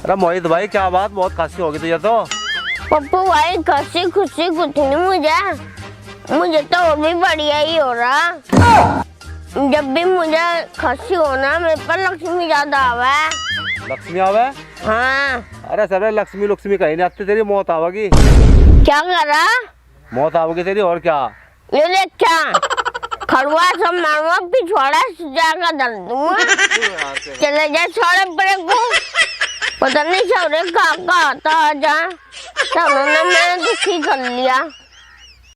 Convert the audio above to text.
अरे मोहित भाई क्या बात, बहुत खांसी होगी तुझे तो। पप्पू भाई खांसी खुशी कुछ नहीं मुझे तो और भी बढ़िया ही हो रहा। जब भी मुझे खांसी होना मेरे पर लक्ष्मी याद आवे। लक्ष्मी आवे? हाँ। अरे सर लक्ष्मी लक्ष्मी कहीं नहीं आती, तेरी मौत आवेगी। क्या करा? मौत आवेगी तेरी, और क्या। ये ले क्या खड़ुआ सब मारवा पिछवाड़ा जाकर डाल दूंगा। चले जा छोड़े बड़े को, पता नहीं छोड़े कहाँ आता जा, उन्होंने मैंने दुखी कर लिया।